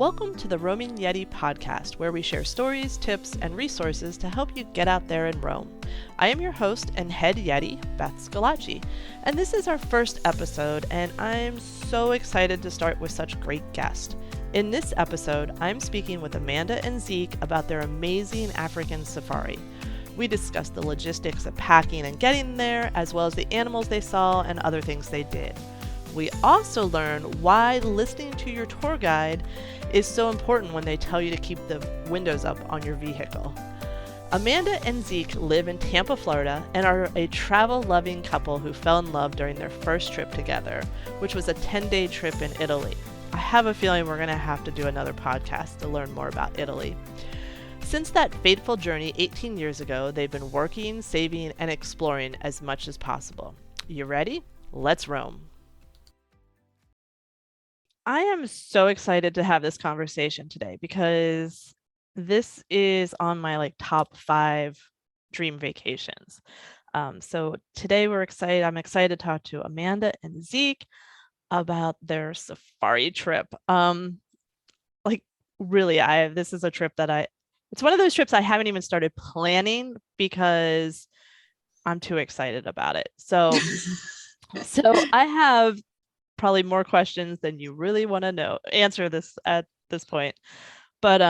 Welcome to the Roaming Yeti podcast, where we share stories, tips, and resources to help you get out there and roam. I am your host and head Yeti, Beth Scalacci, and this is our first episode, and I'm so excited to start with such great guests. In this episode, I'm speaking with Amanda and Zeke about their amazing African safari. We discuss the logistics of packing and getting there, as well as the animals they saw and other things they did. We also learn why listening to your tour guide is so important when they tell you to keep the windows up on your vehicle. Amanda and Zeke live in Tampa, Florida, and are a travel-loving couple who fell in love during their first trip together, which was a 10-day trip in Italy. I have a feeling we're going to have to do another podcast to learn more about Italy. Since that fateful journey 18 years ago, they've been working, saving, and exploring as much as possible. You ready? Let's roam. I am so excited to have this conversation today because this is on my top 5 dream vacations. So today I'm excited to talk to Amanda and Zeke about their safari trip. Really, this is a trip that it's one of those trips I haven't even started planning because I'm too excited about it. So I have probably more questions than you really want to answer this at this point. But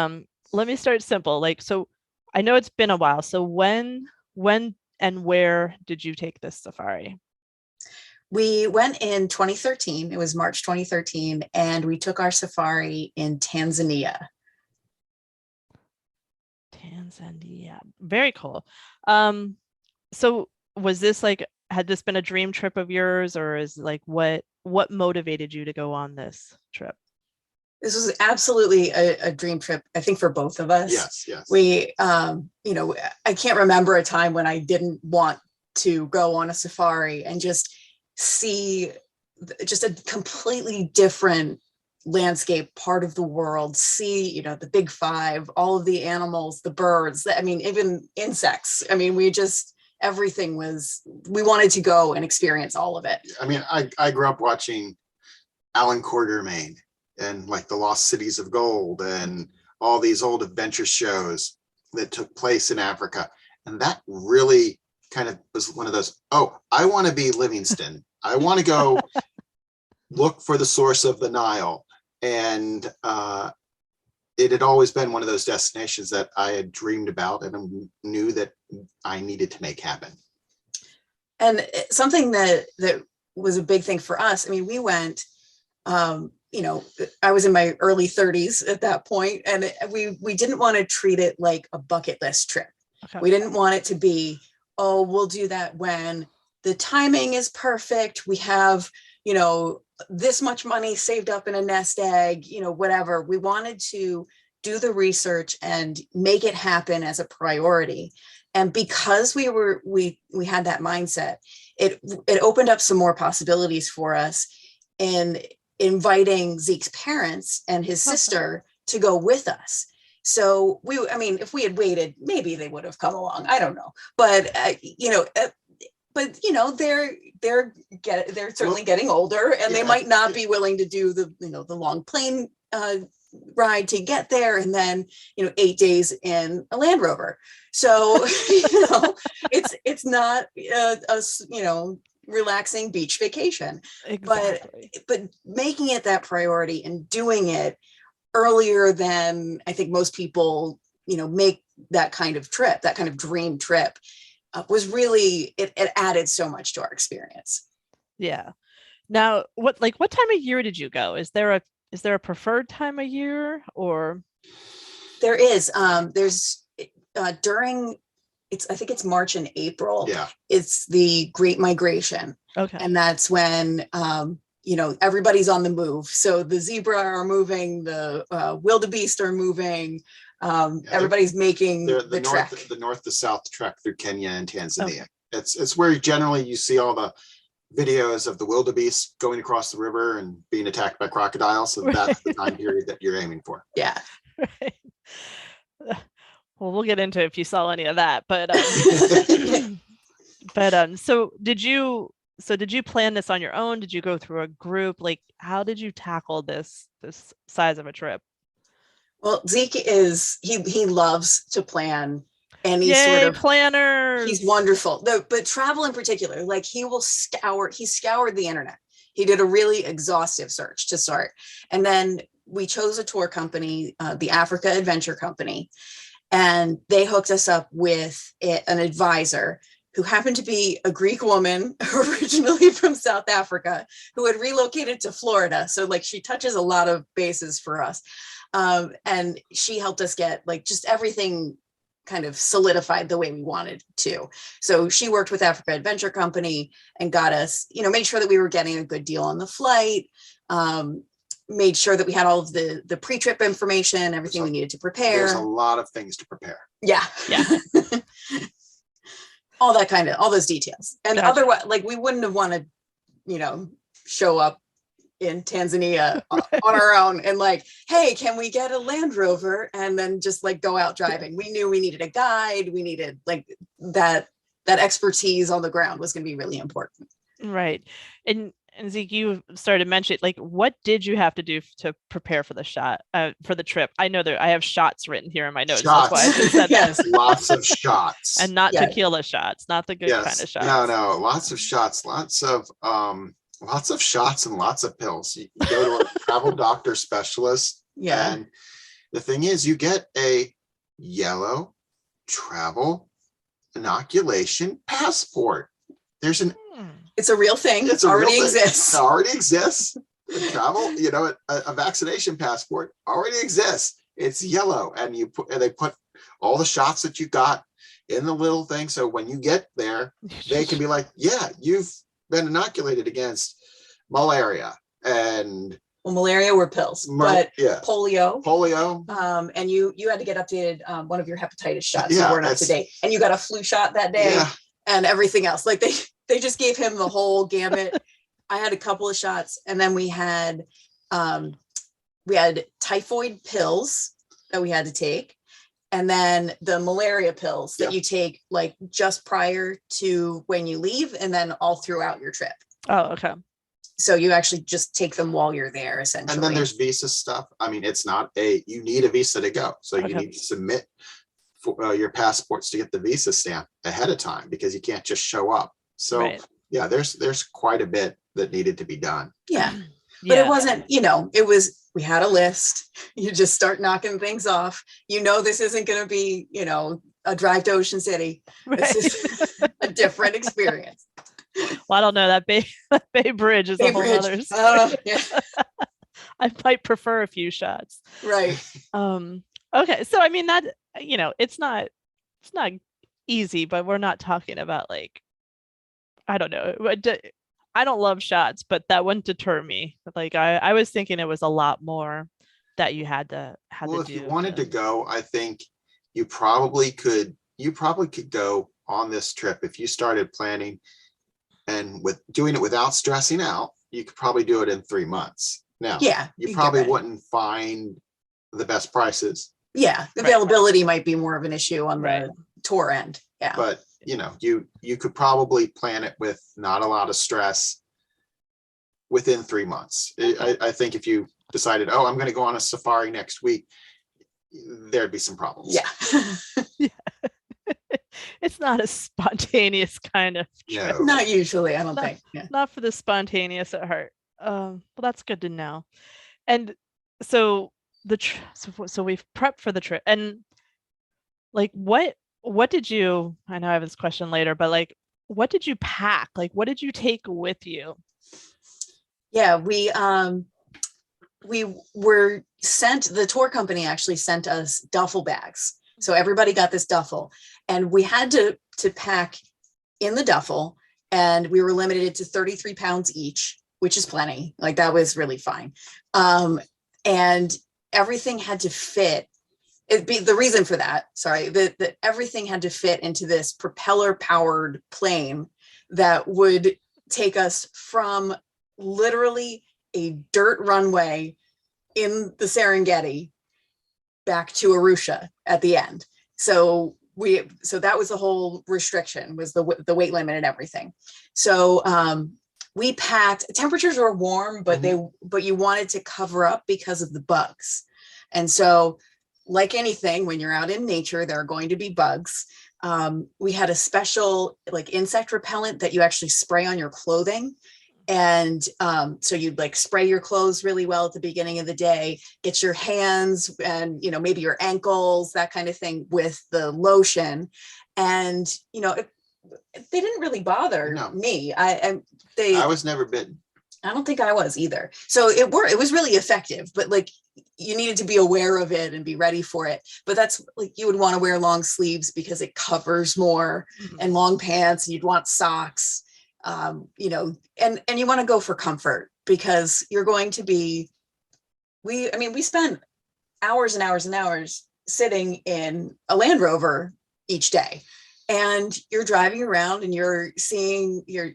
let me start simple. So I know it's been a while. So when and where did you take this safari? We went in 2013. It was March 2013, and we took our safari in Tanzania. Very cool. So was this had this been a dream trip of yours, or is what motivated you to go on this trip? This was absolutely a dream trip, I think, for both of us. Yes. We, I can't remember a time when I didn't want to go on a safari and just see just a completely different landscape, part of the world, see, the big 5, all of the animals, the birds, even insects. Everything we wanted to go and experience all of it. I grew up watching Alan Quartermain and the Lost Cities of Gold and all these old adventure shows that took place in Africa. And that really kind of was one of those, I want to be Livingston. I want to go look for the source of the Nile. And it had always been one of those destinations that I had dreamed about and knew that I needed to make happen. And something that was a big thing for us. We went, I was in my early 30s at that point, and we didn't want to treat it like a bucket list trip. Okay. We didn't want it to be, we'll do that when the timing is perfect. We have, this much money saved up in a nest egg, whatever. We wanted to do the research and make it happen as a priority. And because we had that mindset, it opened up some more possibilities for us in inviting Zeke's parents and his sister to go with us. So if we had waited, maybe they would have come along. I don't know. But, they're certainly getting older, and they might not be willing to do the long plane ride to get there, and then 8 days in a Land Rover. So it's not a relaxing beach vacation. Exactly. But making it that priority and doing it earlier than I think most people make that kind of trip, that kind of dream trip. Was really, it added so much to our experience. Yeah. Now, what time of year did you go? Is there a preferred time of year, or? There is. There's I think it's March and April. Yeah. It's the Great Migration. Okay. And that's when everybody's on the move. So the zebra are moving, the wildebeest are moving. Everybody's making the trek. The north to south trek through Kenya and Tanzania. Okay. It's where generally you see all the videos of the wildebeest going across the river and being attacked by crocodiles. So that's the time period that you're aiming for. Yeah. Right. Well, we'll get into if you saw any of that, but so did you plan this on your own? Did you go through a group? How did you tackle this size of a trip? Well, Zeke is he loves to plan any sort Yay, of. planners. He's wonderful. But travel in particular, like he scoured the internet. He did a really exhaustive search to start. And then we chose a tour company, the Africa Adventure Company, and they hooked us up with an advisor who happened to be a Greek woman originally from South Africa who had relocated to Florida. So like she touches a lot of bases for us. And she helped us get like just everything kind of solidified the way we wanted to. So she worked with Africa Adventure Company and got us, made sure that we were getting a good deal on the flight, made sure that we had all of the pre-trip information, everything we needed to prepare. There's a lot of things to prepare. Yeah. All those details. And Gotcha. Otherwise, like we wouldn't have wanted, show up in Tanzania on our own and like, hey, can we get a Land Rover? And then just like go out driving. We knew we needed a guide. We needed like that expertise on the ground was going to be really important. Right. And Zeke, you started mentioning, like, what did you have to do to prepare for the trip? I know that I have shots written here in my notes. Shots. That's why I just said Yes. that. Lots of shots. And not tequila shots, not the good kind of shots. No, lots of shots, lots of shots and lots of pills. You go to a travel doctor specialist. Yeah. And the thing is, you get a yellow travel inoculation passport. It's a real thing. It already exists. It already exists. Travel, a vaccination passport already exists. It's yellow, and they put all the shots that you got in the little thing. So when you get there, they can be like, yeah, you've been inoculated against malaria and malaria were pills, but polio. And you had to get updated one of your hepatitis shots. You weren't up to date, and you got a flu shot that day, and everything else. Like they just gave him the whole gamut. I had a couple of shots, and then we had typhoid pills that we had to take. And then the malaria pills that you take like just prior to when you leave and then all throughout your trip. Oh, okay. So you actually just take them while you're there, essentially. And then there's visa stuff. I mean, you need a visa to go. So you need to submit your passports to get the visa stamp ahead of time because you can't just show up. So there's quite a bit that needed to be done. Yeah. But it wasn't, we had a list. You just start knocking things off. This isn't going to be, a drive to Ocean City. Right. This is a different experience. Well, I don't know. That Bay Bridge is a whole other story. I might prefer a few shots. Right. Okay. So, I mean, that, it's not easy, but we're not talking about like, I don't know. I don't love shots, but that wouldn't deter me. Like I was thinking it was a lot more that you had to do. If you wanted to go, I think you probably could go on this trip if you started planning and with doing it without stressing out. You could probably do it in 3 months. Now, you probably wouldn't find the best prices. Yeah, the availability might be more of an issue on the tour end. Yeah, but you could probably plan it with not a lot of stress within 3 months. I think if you decided, I'm going to go on a safari next week, there'd be some problems. Yeah. It's not a spontaneous kind of trip. No. Not usually, I don't think. Yeah. Not for the spontaneous at heart. Well, that's good to know. And so so we've prepped for the trip, and like what did you, I know I have this question later, but like what did you pack? Like what did you take with you? Yeah, we were sent, the tour company actually sent us duffel bags. So everybody got this duffel, and we had to pack in the duffel, and we were limited to 33 pounds each, which is plenty. Like that was really fine. And everything had to fit. The reason for that, that everything had to fit into this propeller powered plane that would take us from literally a dirt runway in the Serengeti back to Arusha at the end. So that was the whole restriction, was the weight limit and everything. So we packed, temperatures were warm, but you wanted to cover up because of the bugs. And so like anything, when you're out in nature, there are going to be bugs. We had a special like insect repellent that you actually spray on your clothing. And so you'd like spray your clothes really well at the beginning of the day, get your hands and, maybe your ankles, that kind of thing with the lotion. And, they didn't really bother me. I was never bitten. I don't think I was either. So it was really effective, but like you needed to be aware of it and be ready for it. But that's like, you would want to wear long sleeves because it covers more, and long pants, and you'd want socks, and you want to go for comfort because you're going to be, we spent hours and hours and hours sitting in a Land Rover each day, and you're driving around and you're seeing, you're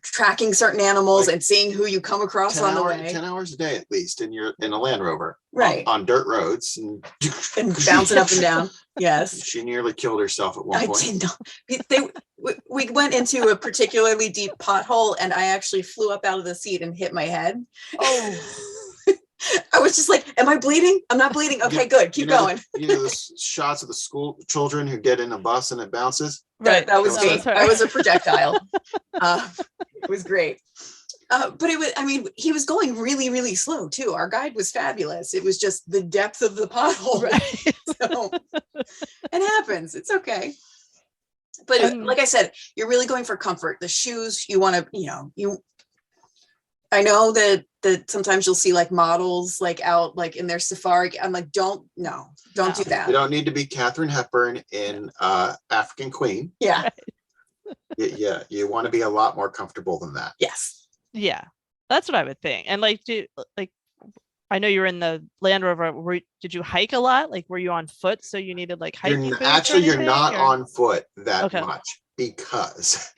tracking certain animals and seeing who you come across on the way. 10 hours a day at least, and you're in a Land Rover, right, on dirt roads and bouncing up and down. Yes, she nearly killed herself at one point. I did not. We went into a particularly deep pothole, and I actually flew up out of the seat and hit my head. Oh. I was just like, am I bleeding? I'm not bleeding. Okay, good. Keep going. The shots of the school children who get in a bus and it bounces. Right. That was me. I was a projectile. It was great. But he was going really, really slow too. Our guide was fabulous. It was just the depth of the pothole. Right. So it happens. It's okay. But like I said, you're really going for comfort. The shoes, you want to, I know that sometimes you'll see like models like out like in their safari. I'm like, don't do that. You don't need to be Katharine Hepburn in African Queen. Yeah. Yeah. You want to be a lot more comfortable than that. Yes. Yeah. That's what I would think. And I know you were in the Land Rover. Did you hike a lot? Like, were you on foot? So you needed like hiking boots? Actually, you're not on foot that much because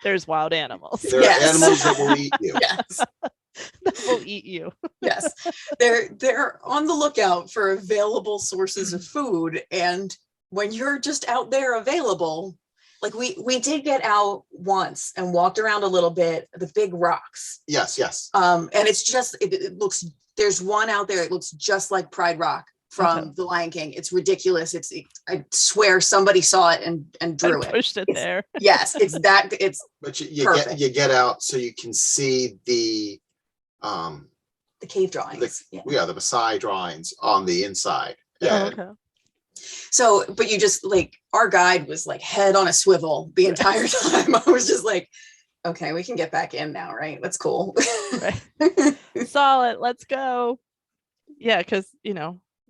there's wild animals. There are animals that will eat you. Yes. That will eat you. Yes. They're on the lookout for available sources of food. And when you're just out there available, like we did get out once and walked around a little bit, the big rocks. Yes. And it's just, it looks, there's one out there. It looks just like Pride Rock from The Lion King. It's ridiculous. I swear somebody saw it and drew it. Pushed it there. Yes, it's but you get out so you can see the cave drawings. the Maasai drawings on the inside. Okay. So, but you just like, our guide was like head on a swivel the entire time. I was just like, okay, we can get back in now, right? That's cool. Right. Solid. Let's go. Yeah, because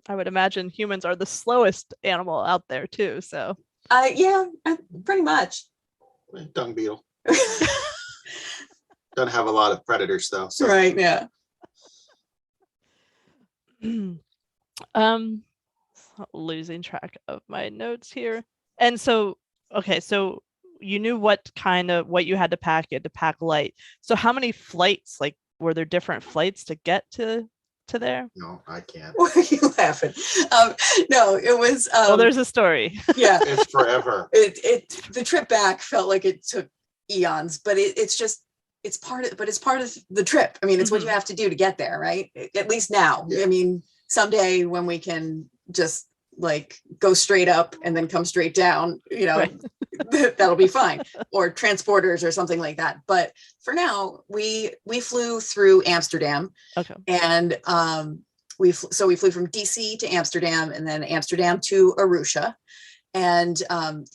I would imagine humans are the slowest animal out there too. So pretty much. Dung beetle. Don't have a lot of predators though. So. Right. Yeah. Losing track of my notes here. And so, okay, so you knew what you had to pack. You had to pack light. So how many flights, like, were there different flights to get to there? No, I can't. Why are you laughing? No, it was. Well, there's a story. Yeah. It's forever. The trip back felt like it took eons, but it's part of the trip. I mean, it's what you have to do to get there, right? At least now. Yeah. I mean, someday when we can just like go straight up and then come straight down, right. That'll be fine, or transporters or something like that. But for now, we flew through Amsterdam. Okay. And we flew from DC to Amsterdam, and then Amsterdam to Arusha. And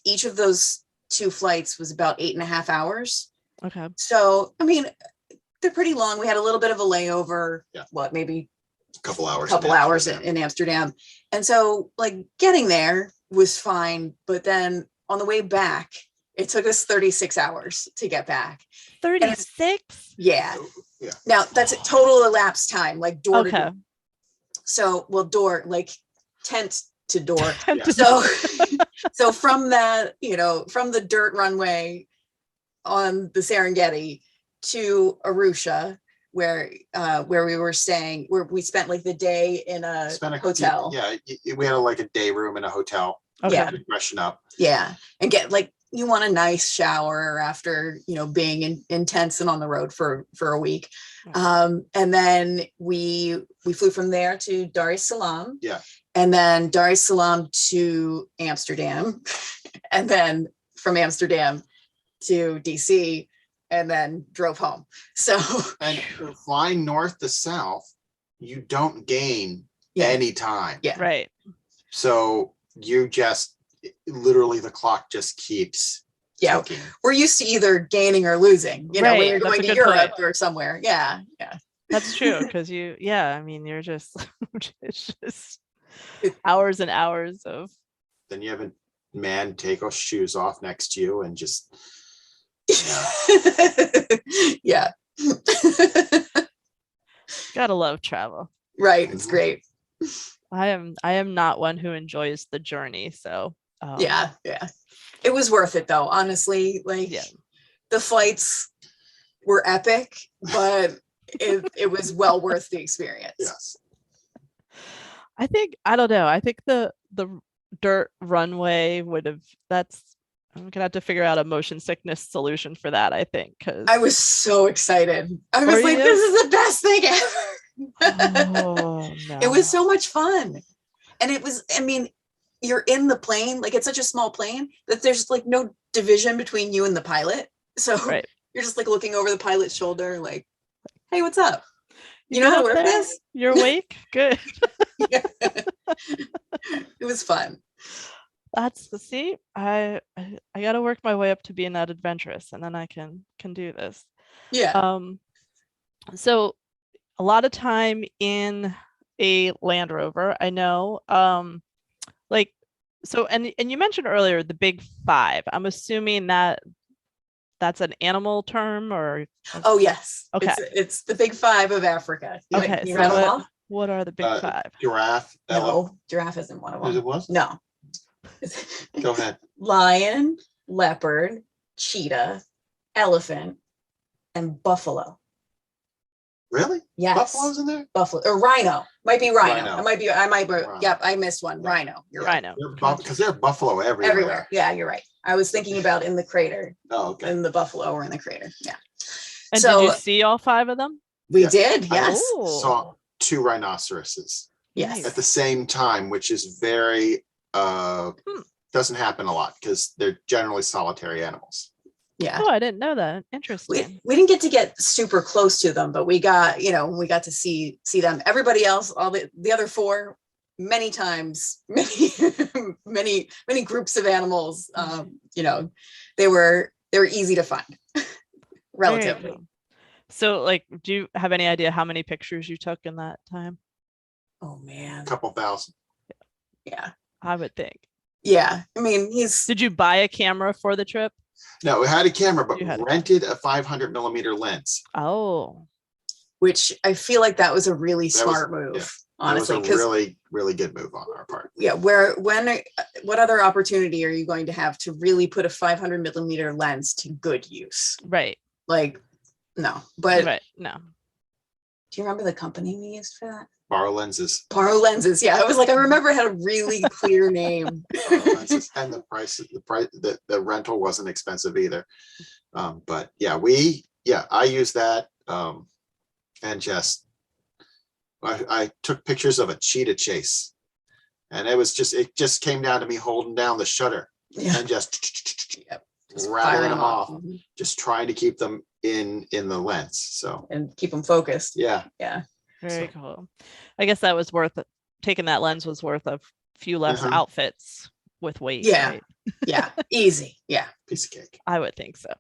each of those two flights was about 8.5 hours. Okay. So, I mean, they're pretty long. We had a little bit of a layover, maybe a couple hours in Amsterdam. And so like getting there was fine. But then on the way back, it took us 36 hours to get back. 36? Yeah. Now that's a total elapsed time, like door to door. So, door, like tent to door. So from that, from the dirt runway on the Serengeti to Arusha, where we were staying, where we spent like the day in a hotel. We had like a day room in a hotel. Okay. To freshen up. Yeah. And get like, you want a nice shower after, being in tents and on the road for a week. And then we flew from there to Dar es Salaam. Yeah. and then Dar es Salaam to Amsterdam, and then from Amsterdam to DC, and then drove home. So, and flying north to south, you don't gain yeah, any time. yeah, Right. So you just literally the clock just keeps yeah. ticking. We're used to either gaining or losing, you know, when Right, you're that's going a to good Europe point. or somewhere. Yeah, yeah. That's true, because I mean, you're just, it's just It- hours and hours of. Then you have a man take his shoes off next to you and just, yeah. Gotta love travel. Right. It's great. I am not one who enjoys the journey, so Yeah, yeah. It was worth it though, honestly. Like Yeah. the flights were epic, but it was well worth the experience. yes. I don't know. I think the dirt runway would have. I'm gonna have to figure out a motion sickness solution for that. I think because I was so excited. I was Were like, you? this is the best thing ever. oh no, It was so much fun. And it was, I mean, you're in the plane, like it's such a small plane that there's like no division between you and the pilot. So right. you're just like looking over the pilot's shoulder, like, hey, what's up? You You know get how to up work there? this? You're awake. Good. Yeah. It was fun. That's the see. I got to work my way up to being that adventurous, and then I can do this. Yeah. So a lot of time in a Land Rover, I know. Like so, and you mentioned earlier the big five. I'm assuming that's an animal term or. Oh yes. Okay. It's the big five of Africa. Okay. You So rattle them off? what are the big five? Giraffe. No, giraffe isn't one of them. It was? No. Go ahead. Lion, leopard, cheetah, elephant, and buffalo. Really? Yes. Buffalo's in there? Buffalo or rhino. Might be rhino. Rhino. It might be. I might be. Rhino. Yep, I missed one. Yeah. Rhino. You're Yeah. right. Rhino. Because they're buffalo everywhere. Everywhere. Yeah, you're right. I was thinking about in the crater, Oh, okay. in the buffalo or in the crater. Yeah. And So- did you see all five of them? We Yeah. did. I Yes. saw 2 rhinoceroses Yes. at the same time, which is very doesn't happen a lot because they're generally solitary animals. Yeah. Oh, I didn't know that. Interesting. We didn't get super close to them, but we got to see them. Everybody else, all the other 4, many times, many groups of animals. They were easy to find, Very relatively. cool. So, like, do you have any idea how many pictures you took in that time? Oh man. A couple thousand. Yeah. I would think. Yeah. I mean, Did you buy a camera for the trip? No, we had a camera, but You had a rented a 500 millimeter lens. Oh, which I feel like that was a really That was- smart move, yeah. honestly. That was a Because really, really good move on our part. yeah, what other opportunity are you going to have to really put a 500 millimeter lens to good use? right. Like, no. But Right. No. do you remember the company we used for that? Borrow lenses. Borrow Lenses. Yeah, I was like, I remember it had a really clear name. Borrow lenses. And the price, the rental wasn't expensive either. But yeah, I used that. And just, I took pictures of a cheetah chase. And it just came down to me holding down the shutter Yeah. and just Yep. rattling Firing them off, Mhm. just trying to keep them in the lens. So And keep them focused. yeah, Yeah. Very cool. I guess that was worth it. Taking that lens was worth a few less Uh-huh. outfits with weight. Yeah. Right? Yeah. Easy. Yeah. piece of cake. I would think so.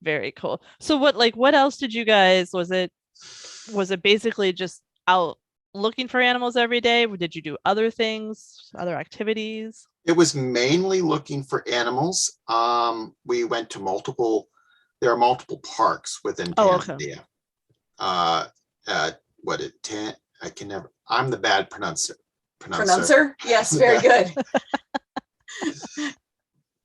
Very cool. So what else did you guys, was it basically just out looking for animals every day? Did you do other things, other activities? It was mainly looking for animals. We went to there are multiple parks within Oh, okay. Tanzania. I'm the bad pronouncer. Yes, very good.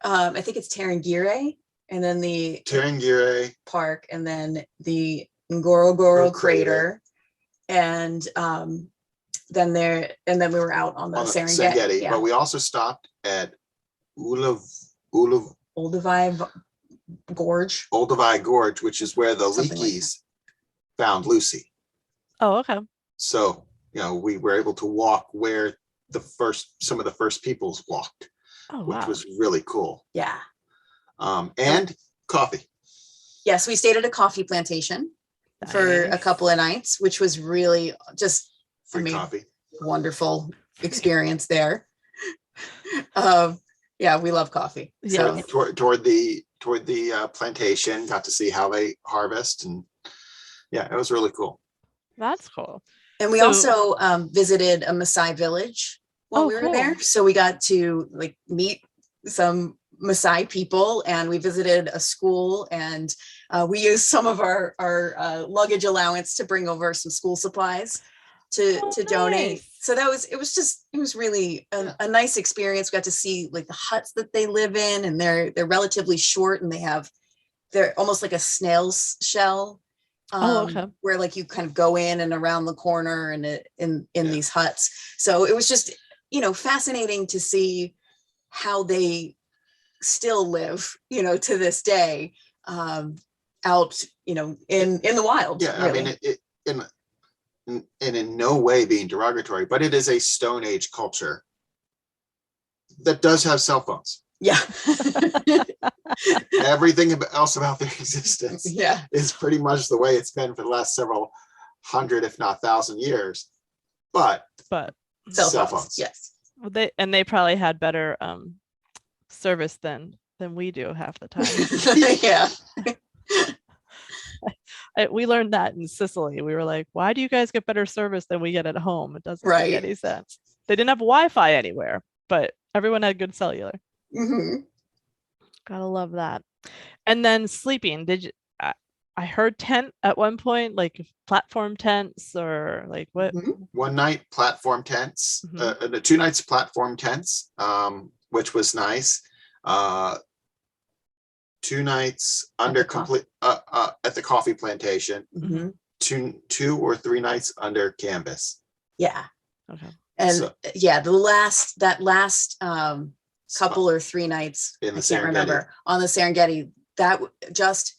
I think it's Tarangire, and then the Tarangire, park, and then the Ngorongoro crater, and then we were out on the on the Serengeti. Serengeti, Yeah. but we also stopped at Olduvai Gorge, which is where the Something like Leakeys found Lucy. Oh, okay. So, we were able to walk where some of the first peoples walked, Oh, which wow. was really cool. Yeah. And coffee. Yes, we stayed at a coffee plantation for a Nice. couple of nights, which was really just, Free coffee. wonderful experience there. Yeah, we love coffee. Yeah. So Toward the plantation, got to see how they harvest, and yeah, it was really cool. That's cool. and we So- also visited a Maasai village while we were cool. there. So we got to like meet some Maasai people, and we visited a school, and we used some of our luggage allowance to bring over some school supplies to donate. Nice. So it was really a nice experience. We got to see like the huts that they live in, and they're relatively short, and they're almost like a snail's shell. Okay. Where like you kind of go in and around the corner and in these huts. So it was just, fascinating to see how they still live, to this day, out, in the wild. Yeah, really. I mean, it in no way being derogatory, but it is a Stone Age culture that does have cell phones. Yeah. Everything else about their existence Yeah. is pretty much the way it's been for the last several hundred, if not 1,000 years. But Cell phones. Yes. they probably had better service than we do half the time. Yeah. We learned that in Sicily. We were like, why do you guys get better service than we get at home? It doesn't make any sense. They didn't have Wi-Fi anywhere, but everyone had good cellular. Mm-hmm. Gotta love that. And then sleeping. Did you? I heard tent at one point, like platform tents or like what? Mm-hmm. One night platform tents, Mhm. the 2 nights platform tents, which was nice. 2 nights under complete at the coffee plantation. Mm-hmm. 2 or 3 nights under canvas. Yeah. Okay. And So- that last couple or 3 nights, In the I can't Serengeti. remember, on the Serengeti, just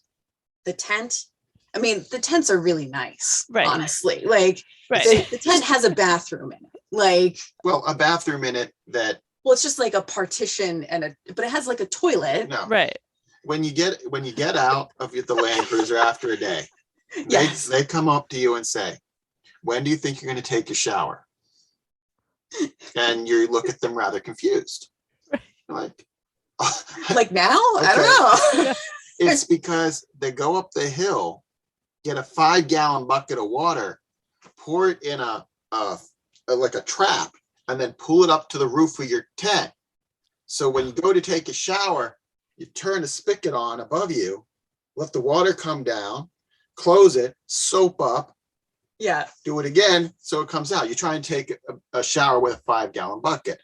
the tent. I mean, the tents are really nice, Right. honestly. Like Right. the tent has a bathroom in it. Like, Well, a bathroom in it that well, it's just like a partition but it has like a toilet. no. Right. When you get out of the Land Cruiser after a day, Yes. they come up to you and say, "When do you think you're going to take a shower?" And you look at them rather confused. Like, Like now? Okay. I don't know. It's because they go up the hill, get a 5-gallon bucket of water, pour it in like a trap, and then pull it up to the roof of your tent. So when you go to take a shower, you turn the spigot on above you, let the water come down, close it, soap up, Yeah. do it again so it comes out. You try and take a shower with a 5-gallon bucket.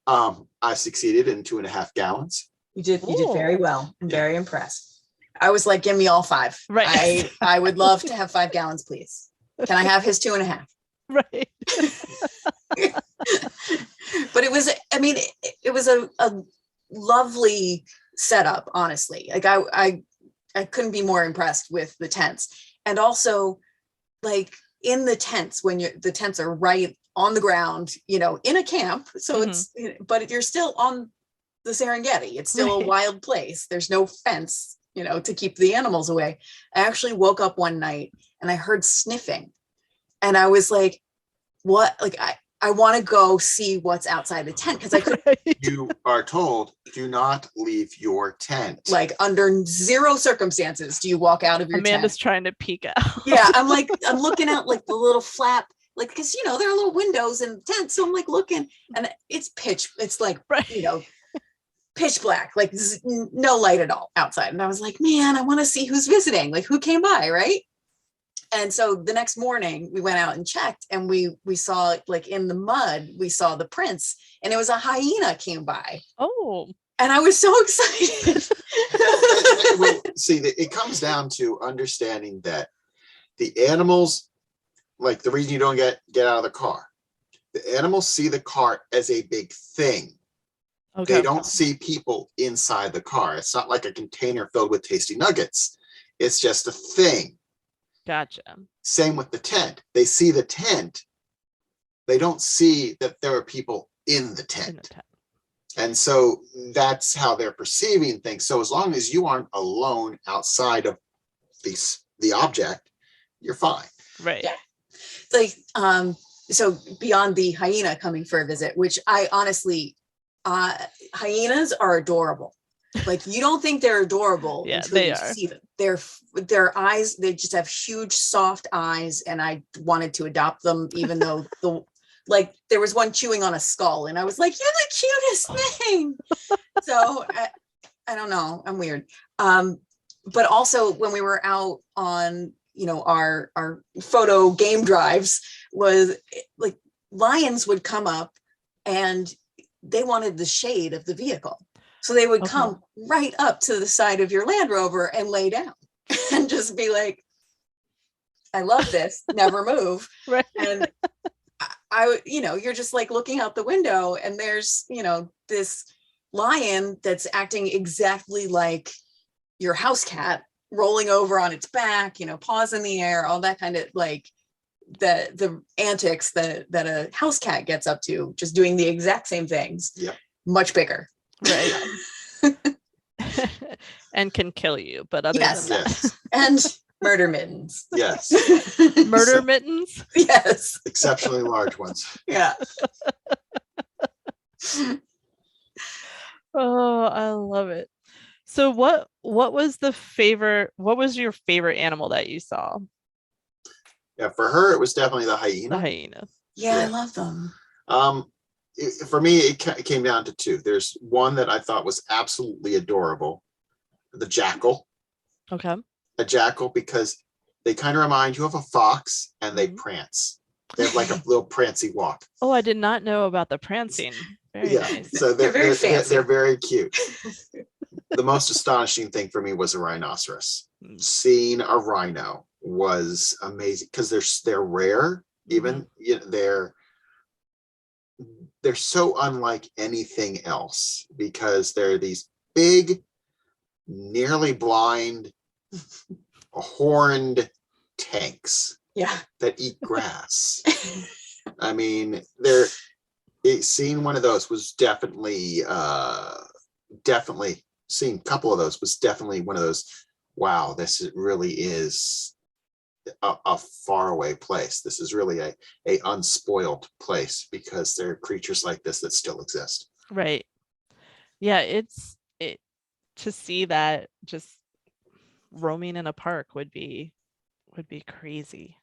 I succeeded in 2.5 gallons. You did very well. I'm Yeah. very impressed. I was like, give me all 5. Right. I would love to have 5 gallons, please. Can I have his 2.5? Right. But it was, I mean, it was a lovely setup, honestly. Like I couldn't be more impressed with the tents. And also like in the tents, when the tents are right on the ground, in a camp. So but you're still on the Serengeti. It's still a wild place. There's no fence, to keep the animals away. I actually woke up one night and I heard sniffing, and I was like, what? Like, I want to go see what's outside the tent, because I could, You are told, do not leave your tent. like, under zero circumstances do you walk out of your Amanda's tent. trying to peek out. Yeah, I'm looking out like the little flap, like, because there are little windows in the tent, so I'm like looking, and it's like Right. pitch black, like no light at all outside. And I was like, man, I want to see who's visiting, like who came by, right? And so the next morning we went out and checked, and we saw, like, in the mud, we saw the prints, and it was a hyena came by. Oh. And I was so excited. Well, see, it comes down to understanding that the animals, like the reason you don't get out of the car, the animals see the car as a big thing. Okay. They don't see people inside the car. It's not like a container filled with tasty nuggets. It's just a thing. Gotcha. Same with the tent. They see the tent. They don't see that there are people in the tent. And so that's how they're perceiving things. So as long as you aren't alone outside of the object, you're fine. Right. Yeah. Like, so beyond the hyena coming for a visit, which I honestly, hyenas are adorable. Like, you don't think they're adorable until you see them. Their eyes, they just have huge, soft eyes, and I wanted to adopt them, even though there was one chewing on a skull, and I was like, "You're the cutest thing." So I don't know, I'm weird. But also when we were out on, our photo game drives, was like lions would come up and they wanted the shade of the vehicle. So they would come right up to the side of your Land Rover and lay down and just be like, "I love this, never move." Right. And you're just like looking out the window, and there's, this lion that's acting exactly like your house cat, rolling over on its back, paws in the air, all that kind of, like, the antics that a house cat gets up to, just doing the exact same things. Yep. Much bigger. Right. And can kill you, but other than that. Yes. And murder mittens. Yes. Murder mittens? Yes. Exceptionally large ones. Yeah. Oh, I love it. So what was your favorite animal that you saw? Yeah, for her, it was definitely the hyena. The hyena. Yeah, I love them. For me, it came down to two. There's one that I thought was absolutely adorable, the jackal. Okay. A jackal, because they kind of remind you of a fox, and they prance. They have like a little prancy walk. Oh, I did not know about the prancing. Very nice. So they're very fancy. They're very cute. The most astonishing thing for me was a rhinoceros. Seeing a rhino was amazing, because they're rare. Even they're so unlike anything else, because they're these big, nearly blind, horned tanks that eat grass. I mean, seeing one of those was definitely seeing a couple of those was definitely one of those, wow, this really is a faraway place. This is really a unspoiled place, because there are creatures like this that still exist. Right. Yeah, it to see that just roaming in a park would be crazy.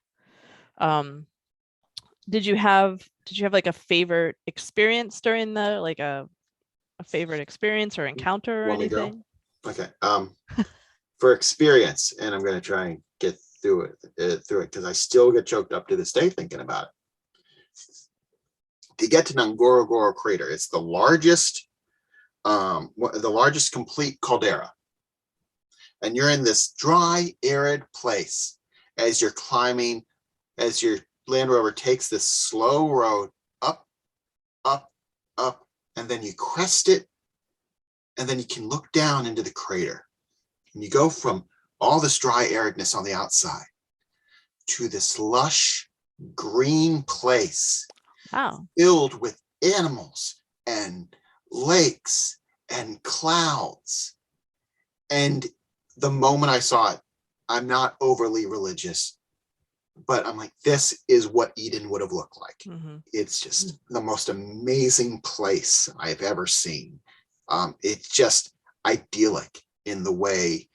Did you have like a favorite experience during a favorite experience or encounter or anything? Okay. For experience, and I'm going to try and get through it because I still get choked up to this day thinking about it. To get to Ngorongoro crater, it's the largest complete caldera, and you're in this dry, arid place as you're climbing, as your Land Rover takes this slow road up, and then you crest it, and then you can look down into the crater, and you go from all this dry aridness on the outside to this lush green place. Wow. Filled with animals and lakes and clouds. And the moment I saw it, I'm not overly religious, but I'm like, this is what Eden would have looked like. Mm-hmm. It's just the most amazing place I've ever seen. It's just idyllic in the way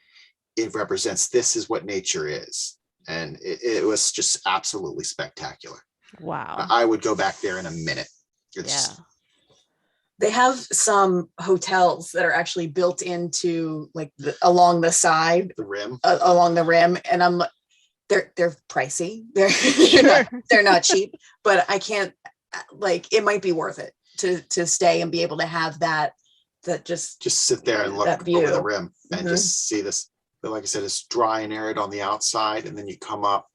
it represents, this is what nature is. And it was just absolutely spectacular. Wow. I would go back there in a minute. They have some hotels that are actually built into along the side, the rim, along the rim. And they're pricey. They're not cheap, but I can't, it might be worth it to stay and be able to have that just sit there and look over the rim and just see this. But like I said, it's dry and arid on the outside, and then you come up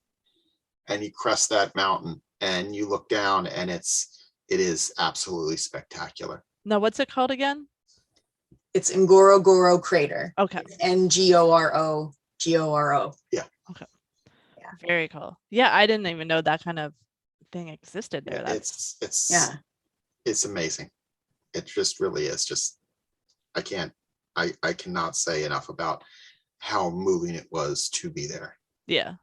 and you crest that mountain and you look down, and it is absolutely spectacular. Now, what's it called again? It's Ngorongoro crater. Okay. Ngorongoro. Yeah. Okay. Yeah. Very cool. Yeah, I didn't even know that kind of thing existed there. It's it's amazing. It just really is. Just I cannot say enough about how moving it was to be there. Yeah.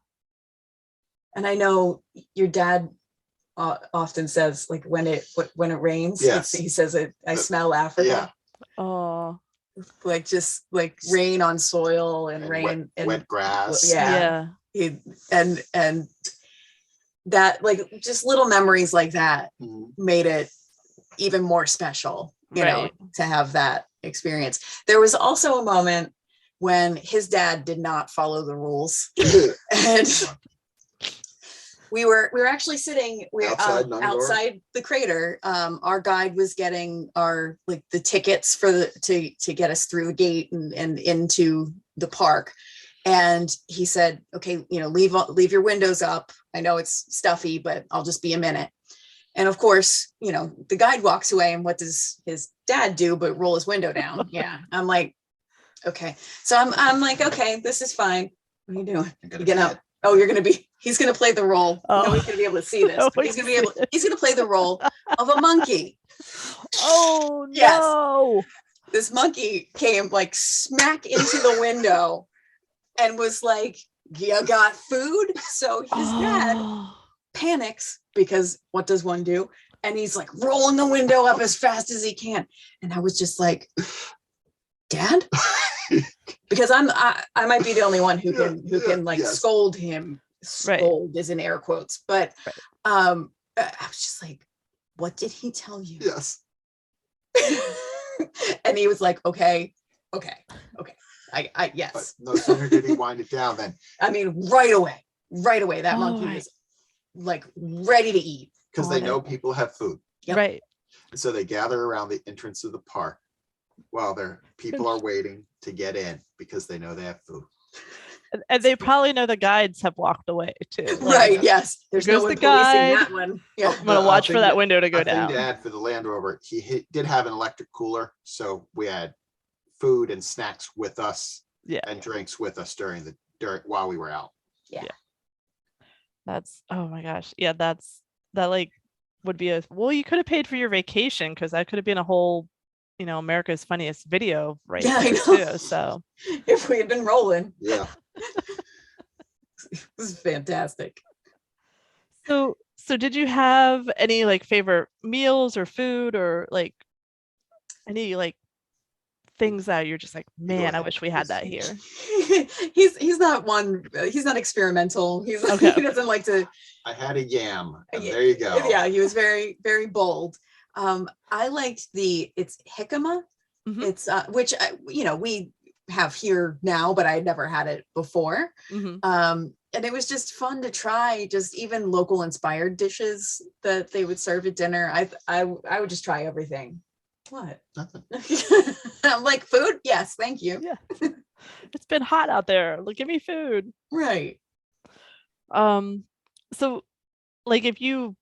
And I know your dad often says, like, when it rains, Yes. he says I smell Africa. Yeah. Oh. Like just like rain on soil and rain and wet grass. Yeah. And that, like, just little memories like that made it even more special, you know, to have that experience. There was also a moment when his dad did not follow the rules. And we were actually sitting outside the crater. Our guide was getting the tickets to get us through the gate and into the park. And he said, okay, you know, leave your windows up. I know it's stuffy, but I'll just be a minute. And of course, you know, the guide walks away, and what does his dad do but roll his window down? Yeah. I'm like, okay. So I'm like, okay, this is fine. What are you doing? You getting up? Oh, he's going to play the role. Oh. No one's going to be able to see this. But he's going to play the role of a monkey. Oh, yes. No. This monkey came like smack into the window and was like, you got food? So his dad panics, because what does one do? And he's like rolling the window up as fast as he can. And I was just like, Dad? Because I might be the only one who can like scold him. Scold is in air quotes, but I was just like, what did he tell you? Yes. And he was like, okay. I yes. But no sooner did he wind it down than, I mean, right away that monkey was like ready to eat, because they know people have food. Yep. Right. So they gather around the entrance of the park while their people are waiting to get in, because they know they have food. And they probably know the guides have walked away too. Like, right. Yes. There's no one policing that one. Yeah. I'm going to watch for that window to go down. To add for the Land Rover, he did have an electric cooler. So we had food and snacks with us, and drinks with us during while we were out. Yeah. That's, oh my gosh. Yeah. That like would be you could have paid for your vacation, because that could have been a whole, you know, America's Funniest Video there I know. too. So if we had been rolling. Yeah. This is fantastic. So did you have any like favorite meals or food, or like any like things that you're just like, man, I wish we had that here? He's not experimental. He doesn't like to. I had a yam. There you go. Yeah, he was very, very bold. I liked it's jicama. Mm-hmm. It's which you know, we have here now, but I had never had it before. Mm-hmm. And it was just fun to try, just even local inspired dishes that they would serve at dinner. I would just try everything. What? Nothing. I'm like, food? Yes, thank you. Yeah. It's been hot out there. Like, give me food. Right. So like, if you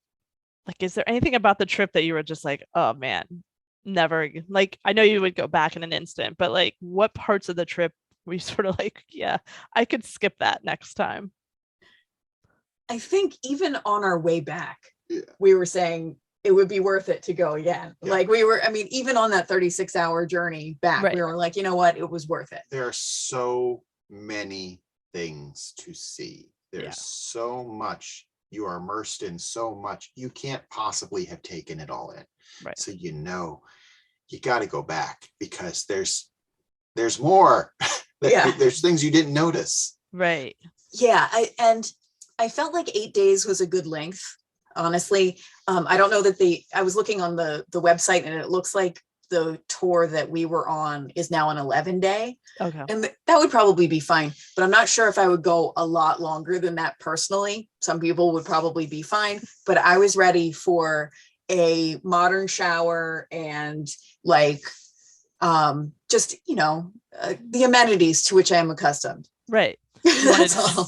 like, is there anything about the trip that you were just like, oh man, never, like, I know you would go back in an instant, but like, what parts of the trip were you sort of like, yeah, I could skip that next time? I think even on our way back, we were saying it would be worth it to go again. Yeah. Like even on that 36-hour journey back, we were like, you know what, it was worth it. There are so many things to see. There's so much. You are immersed in so much. You can't possibly have taken it all in. Right. So, you know, you got to go back, because there's more. There's things you didn't notice. Right. Yeah. I felt like 8 days was a good length, honestly. I don't know that I was looking on the website, and it looks like the tour that we were on is now an 11-day. Okay. And that would probably be fine, but I'm not sure if I would go a lot longer than that personally. Some people would probably be fine, but I was ready for a modern shower and like, just, you know, the amenities to which I am accustomed. Right.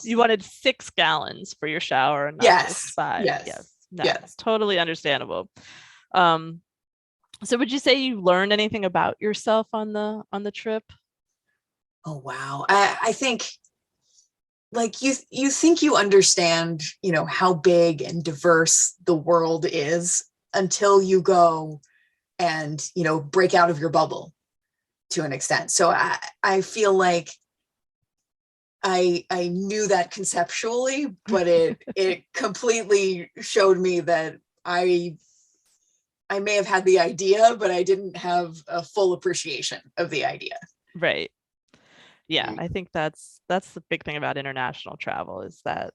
You wanted 6 gallons for your shower, and not just 5. Yes. Totally understandable. So would you say you learned anything about yourself on the trip? Oh, wow. I think like you think you understand, you know, how big and diverse the world is. until you go and, break out of your bubble to an extent. So I feel like I knew that conceptually, but it completely showed me that I may have had the idea, but I didn't have a full appreciation of the idea. Right. Yeah, I think that's the big thing about international travel is that,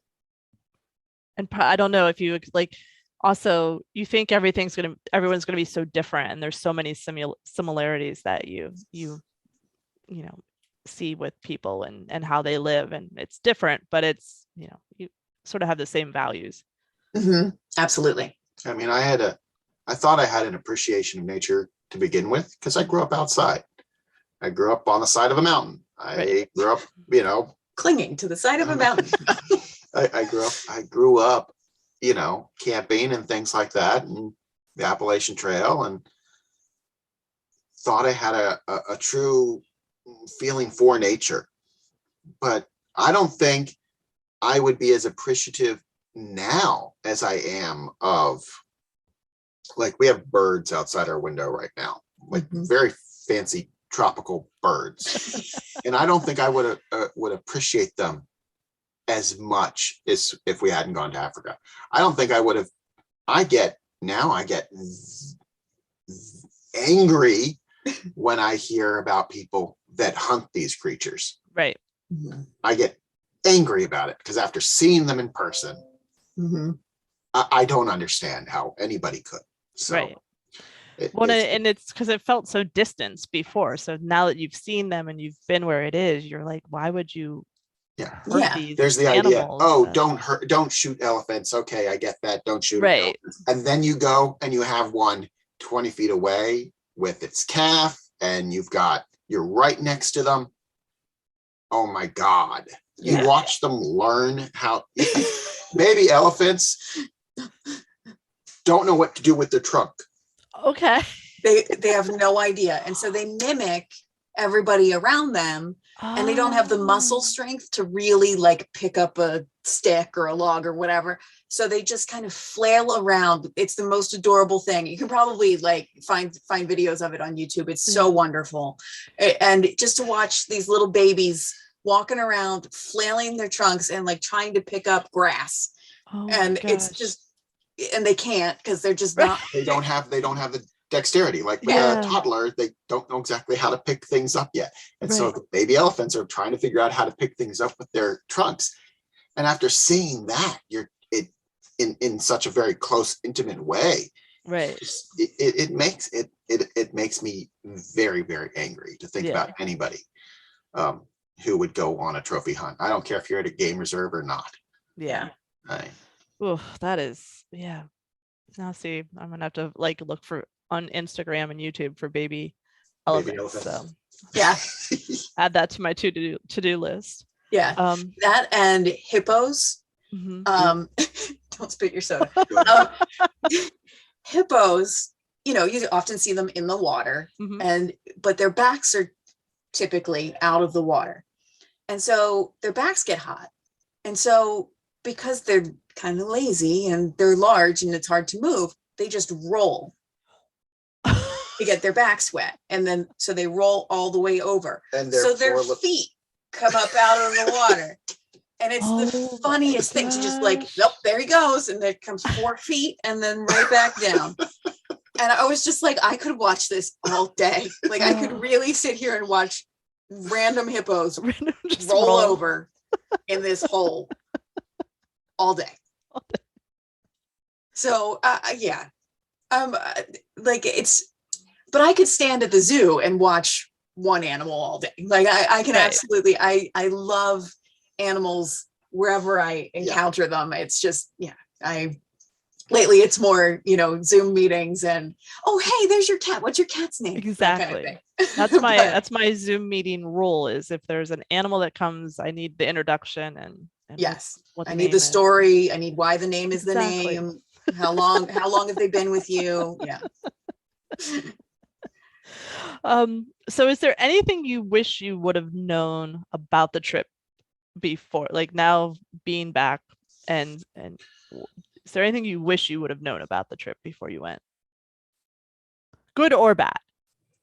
and I don't know if you like, also you think everyone's gonna be so different, and there's so many similarities that you see with people and how they live, and it's different, but it's you sort of have the same values. Mm-hmm. Absolutely. I mean, I thought I had an appreciation of nature to begin with because I grew up outside. I grew up on the side of a mountain. I grew up, clinging to the side of a mountain. I grew up, camping and things like that, and the Appalachian Trail, and thought I had a true feeling for nature. But I don't think I would be as appreciative now as I am of, like, we have birds outside our window right now, like very fancy tropical birds. And I don't think I would appreciate them as much as if we hadn't gone to Africa. I don't think I would have. I get angry when I hear about people that hunt these creatures. Right. I get angry about it because after seeing them in person, I don't understand how anybody could. So, right. And it's because it felt so distant before. So now that you've seen them and you've been where it is, you're like, why would you hurt these There's the animals? idea. Don't shoot elephants. Okay, I get that. Don't shoot elephants. And then you go and you have one 20 feet away with its calf, and you're right next to them. Oh my God. You watch them learn how baby elephants don't know what to do with their trunk. Okay. They have no idea. And so they mimic everybody around them, and they don't have the muscle strength to really like pick up a stick or a log or whatever. So they just kind of flail around. It's the most adorable thing. You can probably like find videos of it on YouTube. It's so wonderful. And just to watch these little babies walking around, flailing their trunks and like trying to pick up grass. And it's just, and they can't because they're just not. They don't have the dexterity. Like with a toddler, they don't know exactly how to pick things up yet. And so the baby elephants are trying to figure out how to pick things up with their trunks. And after seeing that, in such a very close, intimate way, it makes me very, very angry to think about anybody who would go on a trophy hunt. I don't care if you're at a game reserve or not. Oh, that is, now see, I'm gonna have to like look for on Instagram and YouTube for baby elephants. So add that to my to-do list. That and hippos. Don't spit your soda. Hippos, you often see them in the water, but their backs are typically out of the water, and so their backs get hot, and so because they're kind of lazy and they're large and it's hard to move, they just roll to get their backs wet, and then so they roll all the way over, and so their feet come up out of the water. And it's the funniest thing to just like, nope, there he goes. And there comes 4 feet and then right back down. And I was just like, I could watch this all day. Like I could really sit here and watch random hippos roll over in this hole all day. So like but I could stand at the zoo and watch one animal all day. Like I can absolutely, I love animals wherever I encounter them. It's just lately it's more Zoom meetings and hey, there's your cat, what's your cat's name? Exactly. That's my Zoom meeting rule is if there's an animal that comes, I need the introduction and what I need the story. I need why the name is the name. How long have they been with you? So is there anything you wish you would have known about the trip before, like now being back, and is there anything you wish you would have known about the trip before you went? Good or bad?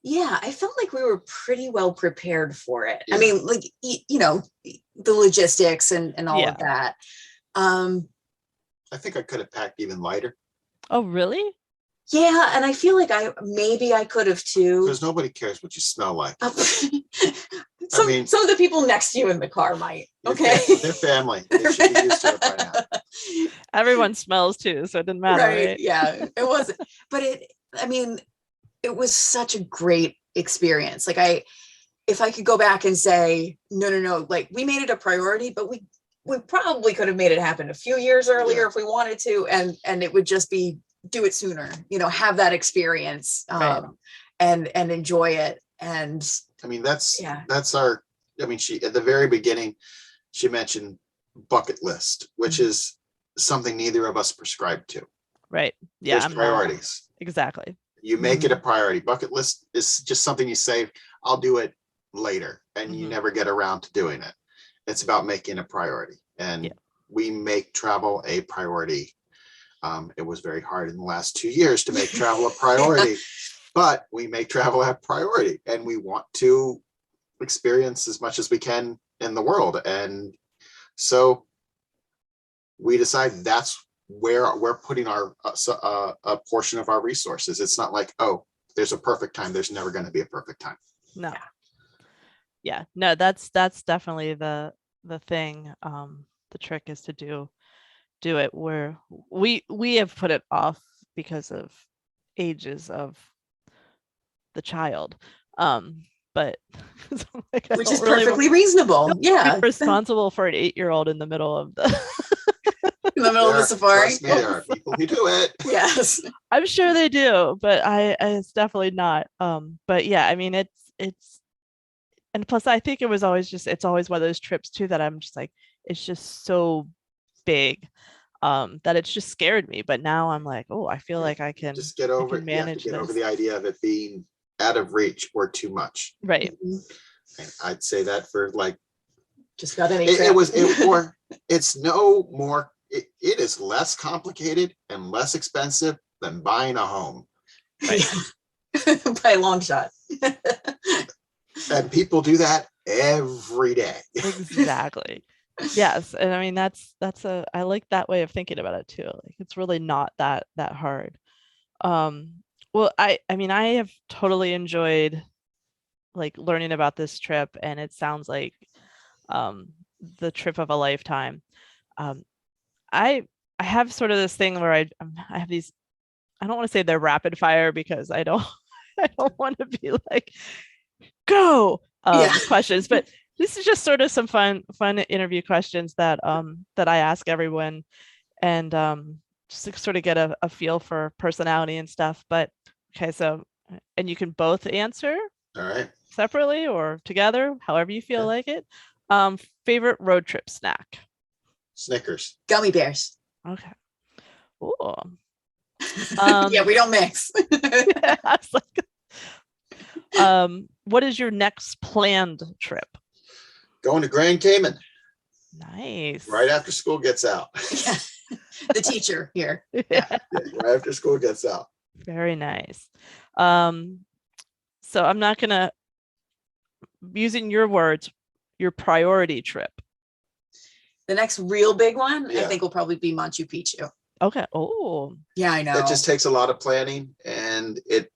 Yeah, I felt like we were pretty well prepared for it. Yeah. I mean, like, you know, the logistics and all Yeah. of that. I think I could have packed even lighter Oh, really? Yeah, and I feel like I could have too. because nobody cares what you smell like. Some mean- some of the people next to you in the car might. Your Okay. Their family. They should be used to it by now. Everyone smells too, so it didn't matter, right? Yeah, it wasn't. But I mean, it was such a great experience. Like if I could go back and say, no, like we made it a priority, but we probably could have made it happen a few years earlier if we wanted to, and it would just be do it sooner, you know, have that experience, Right. and enjoy it. And I mean, that's our, I mean, she, at the very beginning, she mentioned bucket list, which is something neither of us prescribe to. Right. Yeah. There's priorities. Exactly. You make it a priority. Bucket list is just something you say, I'll do it later, and you never get around to doing it. It's about making a priority. And we make travel a priority. It was very hard in the last 2 years to make travel a priority, but we make travel a priority, and we want to experience as much as we can in the world. And so we decide that's where we're putting our a portion of our resources. It's not like, oh, there's a perfect time. There's never going to be a perfect time. No. Yeah. No, that's definitely the thing. The trick is to do it where we have put it off because of ages of the child. But like, which is perfectly reasonable. Yeah. Responsible for an 8-year-old in the middle of the in the middle of the safari. Trust me, there are people who do it. Yes. I'm sure they do, but it's definitely not. But yeah, I mean, it's and plus I think it's always one of those trips too that I'm just like, it's just so big that it's just scared me. But now I'm like, oh, I feel like I can just get over it. You have to get over the idea of it being out of reach or too much. Right. And I'd say that for like just got any it's no more, it is less complicated and less expensive than buying a home. Right. By a long shot. And people do that every day. Exactly. Yes. And I mean, I like that way of thinking about it too. Like, it's really not that hard. Well, I mean, I have totally enjoyed like learning about this trip, and it sounds like the trip of a lifetime. I have sort of this thing where I have these, I don't want to say they're rapid fire because I don't want to be like, go questions, but this is just sort of some fun interview questions that I ask everyone, and just to sort of get a feel for personality and stuff. But okay, so, and you can both answer all right separately or together, however you feel like it. Favorite road trip snack? Snickers. Gummy bears. Okay. Ooh. Yeah, we don't mix. Yeah, I was like, what is your next planned trip? Going to Grand Cayman. Nice. Right after school gets out. Yeah. The teacher here. Yeah. Right after school gets out. Very nice. So I'm not gonna, using your words, your priority trip. The next real big one, I think, will probably be Machu Picchu. Okay. Oh. Yeah, I know. It just takes a lot of planning, and it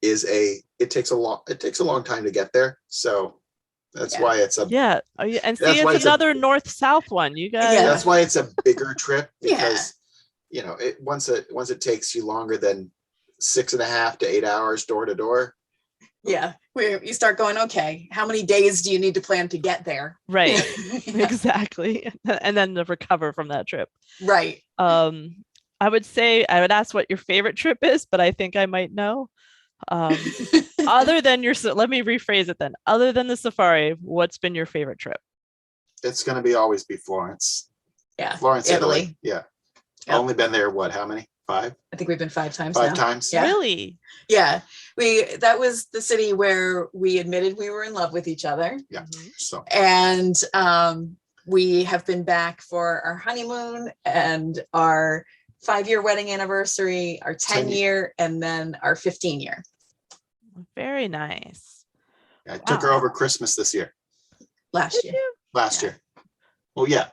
takes a long time to get there. So that's why it's a and see, it's another north-south one. You guys. Yeah. That's why it's a bigger trip, because you know, once it takes you longer than 6.5 to 8 hours door to door. Yeah, you start going, okay, how many days do you need to plan to get there? Right. Exactly. And then to recover from that trip. Right. I would ask what your favorite trip is, but I think I might know. Other than let me rephrase it then. Other than the safari, what's been your favorite trip? It's going to always be Florence. Yeah. Florence, Italy. Yeah. Yep. Only been there, how many? 5? I think we've been 5 times. 5 times. Yeah. Really? Yeah. That was the city where we admitted we were in love with each other. Yeah. So. And we have been back for our honeymoon and our 5-year wedding anniversary, our 10-year, and then our 15-year. Very nice. I took her Wow. over Christmas this year. Last Did year. you? Last Yeah. year. Well, yeah,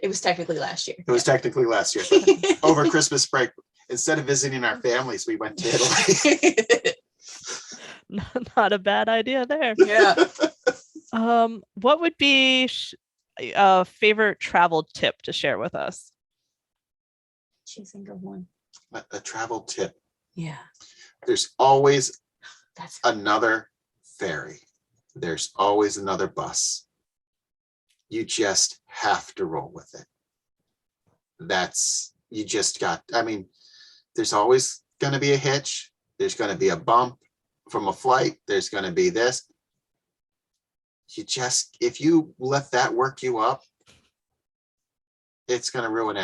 It was technically last year. it was technically last year. But over Christmas break, instead of visiting our families, we went to Italy. Not a bad idea there. Yeah. What would be a favorite travel tip to share with us? She think of one. A travel tip. Yeah. There's always That's another ferry. There's always another bus. You just have to roll with it. There's always going to be a hitch. There's going to be a bump from a flight. There's going to be this. If you let that work you up, it's going to ruin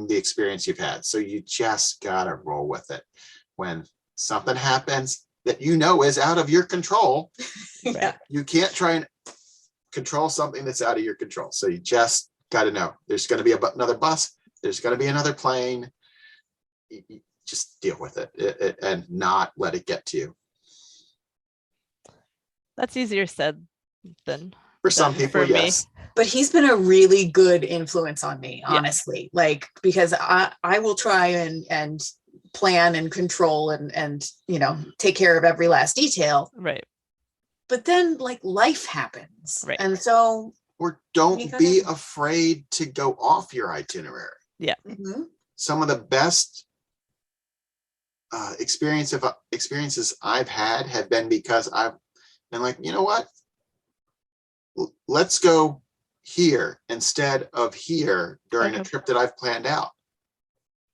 the experience you've had. So you just got to roll with it. When something happens that is out of your control, yeah. you can't try and control something that's out of your control. So you just got to know there's going to be another bus. There's going to be another plane. You just deal with it and not let it get to you. That's easier said than For some done people, for me. yes. But he's been a really good influence on me, Yeah. honestly. Like, because I will try and plan and control and take care of every last detail. Right. But then like life happens. Right. And so Or don't You gotta- be afraid to go off your itinerary. mhm. Some of the best experiences I've had have been because I've been like, you know what? Let's go here instead of here during a Okay. trip that I've planned out.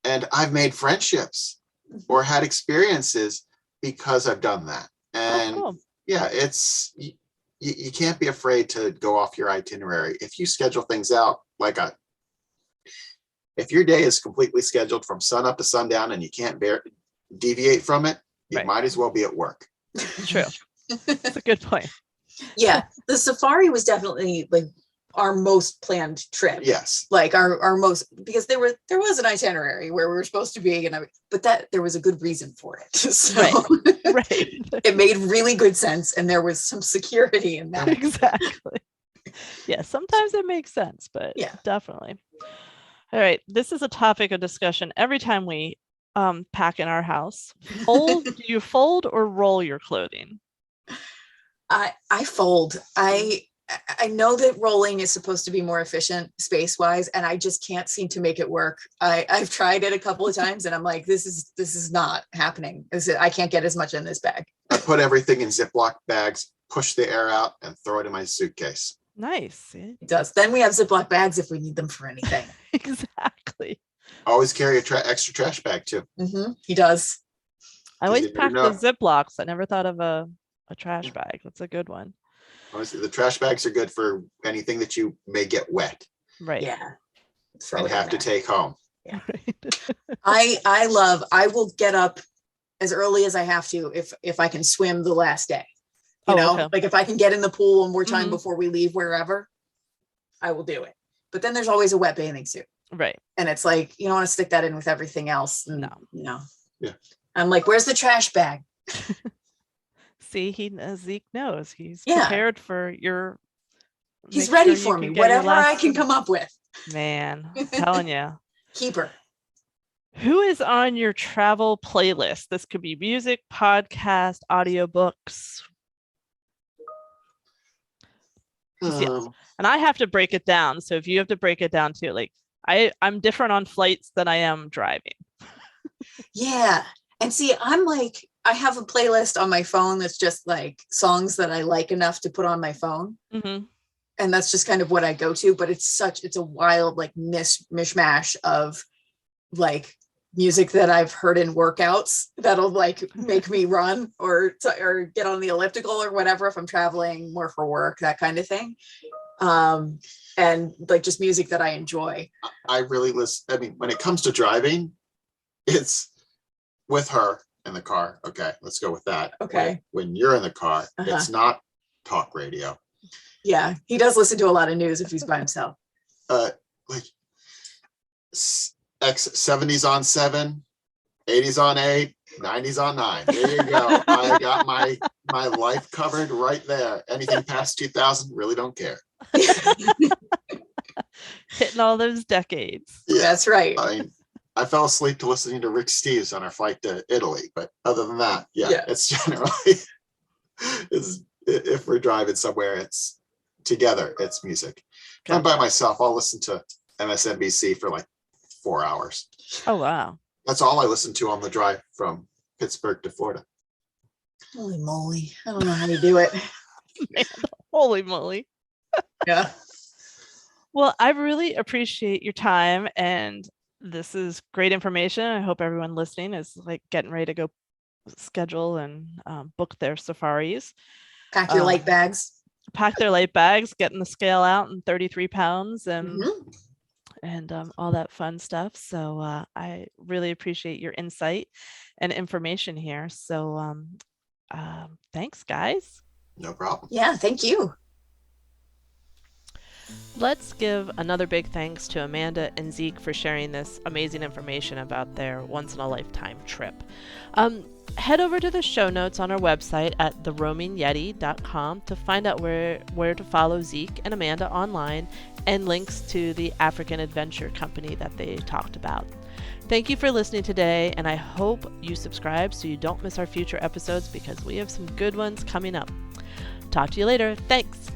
And I've made friendships or had experiences because I've done that. And Cool. yeah, you can't be afraid to go off your itinerary. If you schedule things out if your day is completely scheduled from sun up to sundown and you can't deviate from it, you Right. might as well be at work. True. That's a good point. Yeah, the safari was definitely like our most planned trip. Yes. Like our most, because there was an itinerary where we were supposed to be, but there was a good reason for it. So Right. it made really good sense, and there was some security in that. Exactly. Yeah, sometimes it makes sense, but Yeah. definitely. All right, this is a topic of discussion every time we pack in our house. Do you fold or roll your clothing? I fold. I know that rolling is supposed to be more efficient space wise, and I just can't seem to make it work. I've tried it a couple of times, and I'm like, this is not happening. I can't get as much in this bag. I put everything in Ziploc bags, push the air out, and throw it in my suitcase. Nice. Yeah, It does. Then we have Ziploc bags if we need them for anything. exactly. Always carry a extra trash bag too. He does. I always you never pack know. the Ziplocs. I never thought of a trash bag. That's a good one. Honestly, the trash bags are good for anything that you may get wet Right. Yeah. Throw and it in have to there. take home. Right. I will get up as early as I have to if I can swim the last day. Okay. Like if I can get in the pool one more time Mhm. before we leave wherever, I will do it. But then there's always a wet bathing suit. Right. And it's like, you don't want to stick that in with everything else. And, No. Yeah. I'm like, where's the trash bag? See, Zeke knows he's Yeah. prepared for your. He's make ready sure you for me. can get your Whatever I last- can come up with. Man, I'm telling you. Keeper. Who is on your travel playlist? This could be music, podcast, audiobooks. See, and I have to break it down. So if you have to break it down too, like I'm different on flights than I am driving. Yeah. And see, I'm like, I have a playlist on my phone that's just like songs that I like enough to put on my phone. Mm-hmm. And that's just kind of what I go to. But it's a wild like mishmash of like music that I've heard in workouts that'll like make me run or get on the elliptical or whatever if I'm traveling more for work, that kind of thing. And like just music that I enjoy. I really listen. I mean, when it comes to driving, it's with her in the car. Okay, let's go with that. Okay. When you're in the car, Uh-huh. it's not talk radio. Yeah, he does listen to a lot of news if he's by himself. Like X 70s on 7, 80s on 8, 90s on 9. There you go. I got my life covered right there. Anything past 2000, really don't care. Hitting all those decades. Yeah, that's right. I mean, I fell asleep to listening to Rick Steves on our flight to Italy, but other than that, yeah. It's generally if we're driving somewhere, it's together, it's music. If I'm by myself, I'll listen to MSNBC for like 4 hours. Oh, wow. That's all I listen to on the drive from Pittsburgh to Florida. Holy moly. I don't know how you do it. Man, holy moly. Yeah. Well, I really appreciate your time, and this is great information. I hope everyone listening is like getting ready to go schedule and book their safaris. Pack your light bags. Pack their light bags, getting the scale out and 33 pounds and all that fun stuff. So I really appreciate your insight and information here. So thanks, guys. No problem. Yeah, thank you. Let's give another big thanks to Amanda and Zeke for sharing this amazing information about their once-in-a-lifetime trip. Head over to the show notes on our website at theroamingyeti.com to find out where to follow Zeke and Amanda online and links to the African Adventure Company that they talked about. Thank you for listening today, and I hope you subscribe so you don't miss our future episodes because we have some good ones coming up. Talk to you later. Thanks.